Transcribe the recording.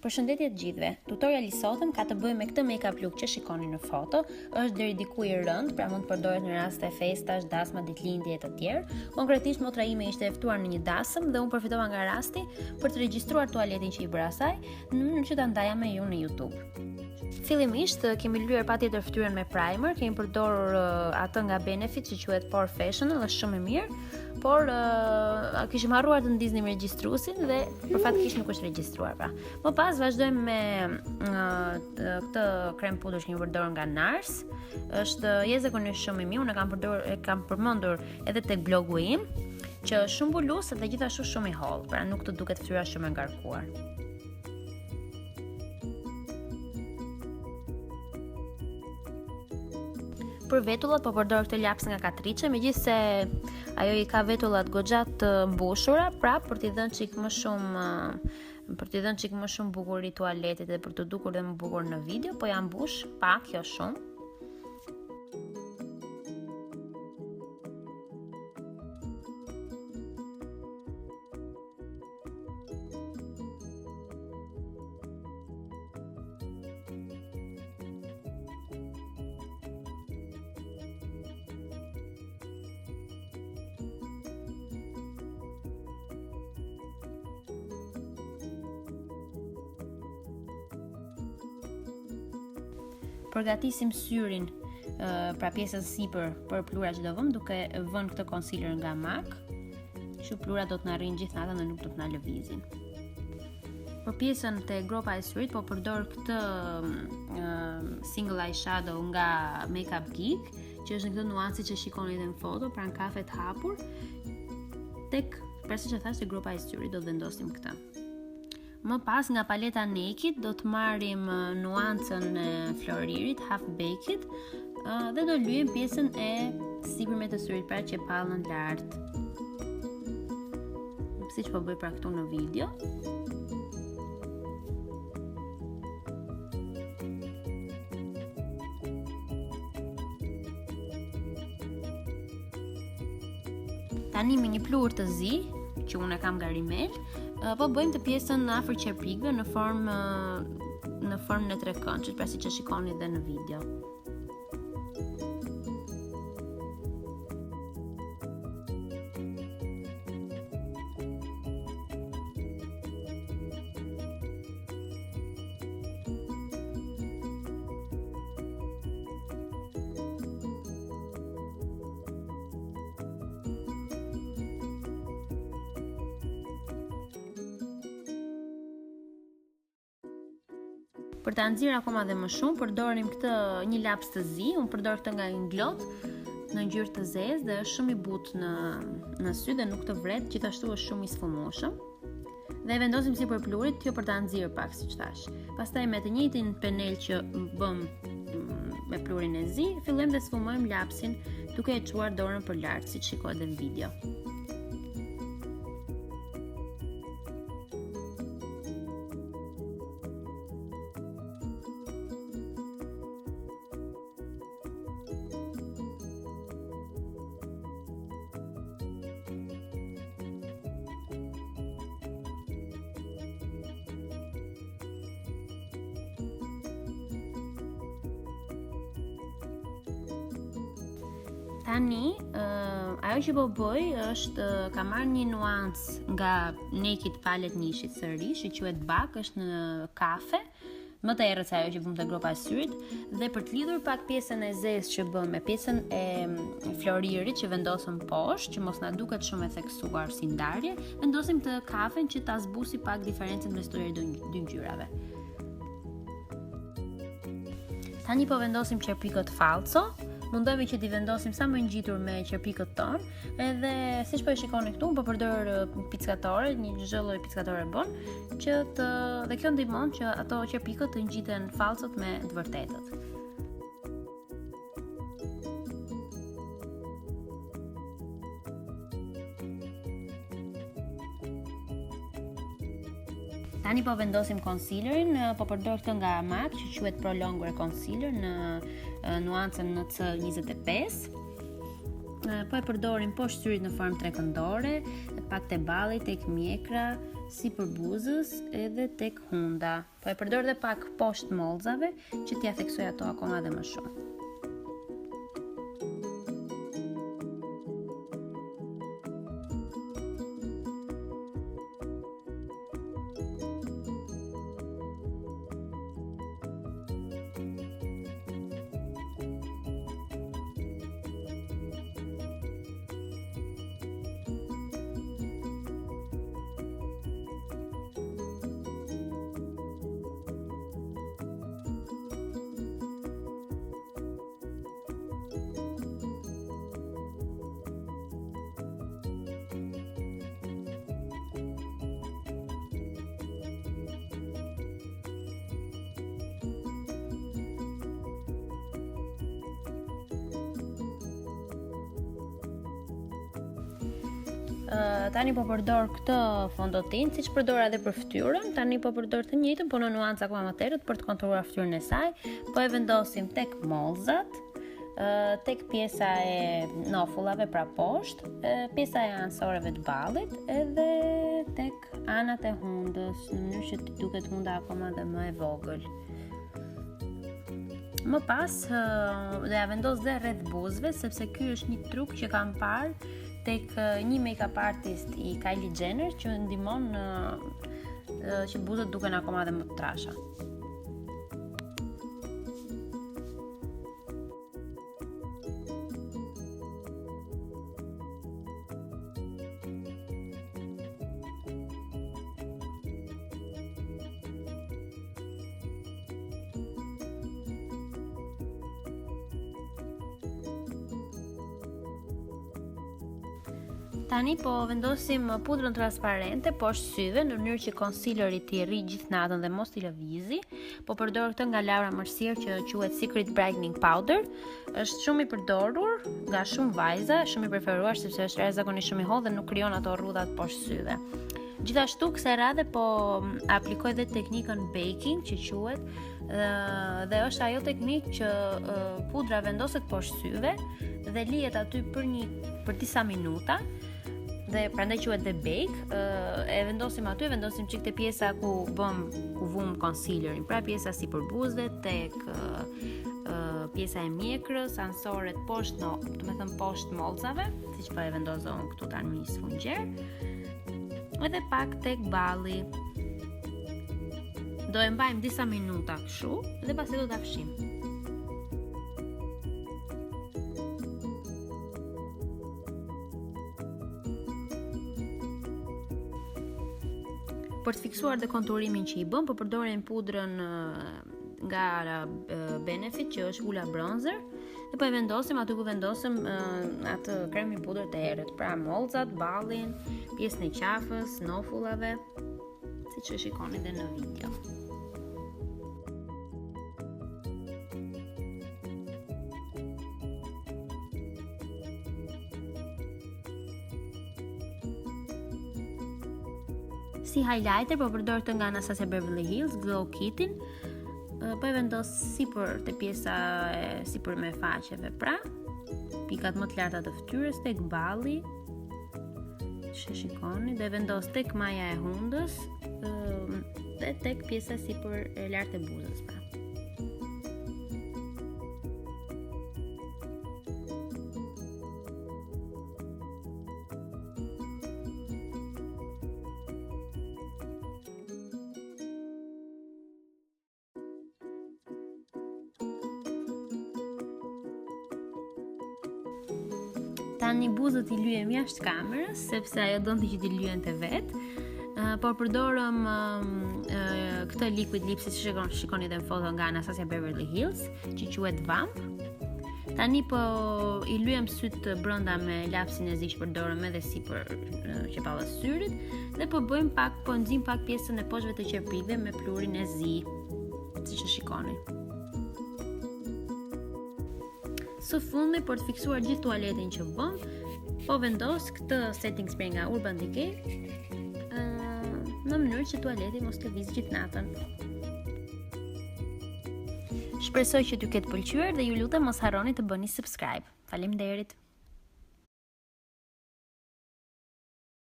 Përshëndetje të gjithëve. Tutoriali i sotëm ka të bëjë me këtë make-up look që shikoni në foto. Është deri diku i rënd, pra mund të përdoret në raste festash, dasma, ditëlindje e të tjerë. Konkretisht motra ime ishte e ftuar në një dasëm dhe unë përfitova nga rasti për të regjistruar tualetin që i bëra asaj, në mënyrë që ta ndaja me ju në YouTube. Fillimisht kemi lyer patjetër fytyrën me primer, kemi përdorur atë nga Benefit që quhet Porefessional, është shumë e mirë, por kishim harruar të ndiznim regjistruesin dhe për fat keq nuk është regjistruar pra. Më pas vazhdojmë me këtë krem pudër që kemi përdorur nga Nars. Është jashtëzakonisht shumë i mirë, unë kam përmendur edhe tek blogu im, që është shumë bulus dhe gjithashtu shumë i hollë, pra nuk të duket fytyra shumë e ngarkuar. Për vetullat po përdor këtë laps nga Catrice, megjithse ajo i ka vetullat goxha të mbushura, pra për t'i dhënë çik më shumë bukuri tualetit dhe për të dukur dhe më bukur në video, po ja mbush pak, jo shumë. Përgatisim syrin, pra pjesën sipër për plura që do vëmë, duke vënë këtë concealer nga MAC. Kështu plura do të na rrinë gjithë natën dhe nuk do të na lëvizin. Për pjesën te gropa e syrit po përdor këtë single eyeshadow nga Makeup Geek, që është në këtë nuanci që shikoni edhe në foto, pra në kafe të hapur. Tek përse që thash te gropa e syrit do të vendosim këtë. Më pas nga paleta Naked do të marrim nuancën e Floririt, Half Baked, dhe do lyejm pjesën e sipërme të syrit, pra që pallën lart. Siç po bëj pra këtu në video. Tani me një pluhur të zi, që unë e kam nga Rimmel, po bëjmë të pjesën afër qerpikëve në formën e trekëndshit, pra siç e shikoni edhe në video. Për ta nxjerrë akoma dhe më shumë, përdorim këtë një laps të zi, unë përdor këtë nga Inglot në ngjyrë të zezë dhe është shumë i butë në sy dhe nuk të vret, gjithashtu është shumë i sfumoshëm. Dhe e vendosim sipër pluhurit, jo për ta nxjerrë pak siç thash. Pastaj me të njëjtin penel që bëm me pluhurin e zi, fillojmë të sfumojmë lapsin duke e çuar dorën për lart, siç shikohet në video. Tani, ajo që po bëj është ka marrë një nuancë nga Naked Palette Nishit sërish, që quhet Bak, është në kafe, më të errët se ajo që vëmë te gropa e syrit, dhe për të lidhur pak pjesën e zezë që bëm me pjesën e Floririt që vendosëm poshtë, që mos na duket shumë e theksuar si ndarje, vendosim të kafen që ta zbusi pak diferencën mes këtyre dy ngjyrave. Tani po vendosim qerpikët falso. Mundohemi që t'i vendosim sa më ngjitur me qerpikët tonë, edhe siç po e shikoni këtu, po përdor pickatore, një çdo lloj pickatore bon, dhe kjo ndihmon që ato qerpikët të ngjiten falsot me të vërtetët. Tani po vendosim concealerin, po përdor këtë nga MAC që quhet Pro Longwear Concealer në nuancën NC25. Po e përdorim poshtë syrit në formë trekëndore, pak te balli, tek mjekra, sipër buzës edhe tek hunda. Po e përdor edhe pak poshtë mollzave që t'ia theksoj ato akoma dhe më shumë. Tani po përdor këtë fondotin, siç përdora edhe për fytyrën. Tani po përdor të njëjtën, po në nuanca akoma më të errët për të kontrolluar fytyrën e saj. Po e vendosim tek mollzat, tek pjesa e nofullave pra poshtë, pjesa e ansoreve të ballit, edhe tek anat e hundës, në mënyrë që të duket hunda akoma dhe më e vogël. Më pas do ja vendos dhe rreth buzëve, sepse ky është një truk që kam parë tek një make-up artist i Kylie Jenner që ndihmon që buzët duken akoma dhe më të trasha. Tani po vendosim pudrën transparente poshtë syve në mënyrë që concealeri t'i rri gjithë natën dhe mos t'i lëvizi. Po përdor këtë nga Laura Mercier që quhet Secret Brightening Powder. Është shumë i përdorur nga shumë vajza, shumë i preferuar sepse është jashtëzakonisht shumë i hollë dhe nuk krijon ato rrudhat poshtë syve. Gjithashtu kësaj radhe po aplikoj dhe teknikën baking që quhet dhe është ajo teknikë që pudra vendoset poshtë syve dhe lihet aty për disa minuta. Dhe prandaj quhet dhe bake. E vendosim aty, vendosim çik te pjesa ku vum concealerin, pra pjesa sipër buzëve, tek pjesa e mjekrës, ansoret poshtë, poshtë mollzave, siç po e vendozon këtu tani një sfungjer. Edhe pak tek balli. Do e mbajmë disa minuta kështu dhe pastaj do ta fshim. Për të fiksuar dhe konturimin që i bëm, po përdorim pudrën nga Benefit që është Hoola Bronzer dhe po e vendosim aty ku vendosim atë krem i pudrë të errët, pra mollzat, ballin, pjesën e qafës, nofullave, siç e shikoni dhe në video. Si highlighter po përdor të nga Anastasia Beverly Hills Glow Kitin. Po e vendos sipër te pjesa sipër me faqeve, pra pikat më të larta të fytyrës, tek balli. Që shikoni, dhe vendos tek maja e hundës dhe tek pjesa sipër e lartë e buzës, pra. Tani buzët i lyem jashtë kamerës, sepse ajo donte që t'i lyente vetë. Por përdorëm këtë liquid lipstick që shikoni edhe në foto nga Anastasia Beverly Hills, që quhet Vamp. Tani po i lyem sytë brenda me lapsin e zi që përdorëm edhe sipër qepallas syrit dhe po nxjim pak pjesën e poshtë të qepikëve me plurin e zi, siç e shikoni. Së fundi, për të fiksuar gjithë tualetin që bëm, po vendos këtë setting spray nga Urban Decay në mënyrë që tualeti mos të lëviz gjithë natën. Shpresoj që t'ju ketë pëlqyer dhe ju lutem mos harroni të bëni subscribe. Faleminderit.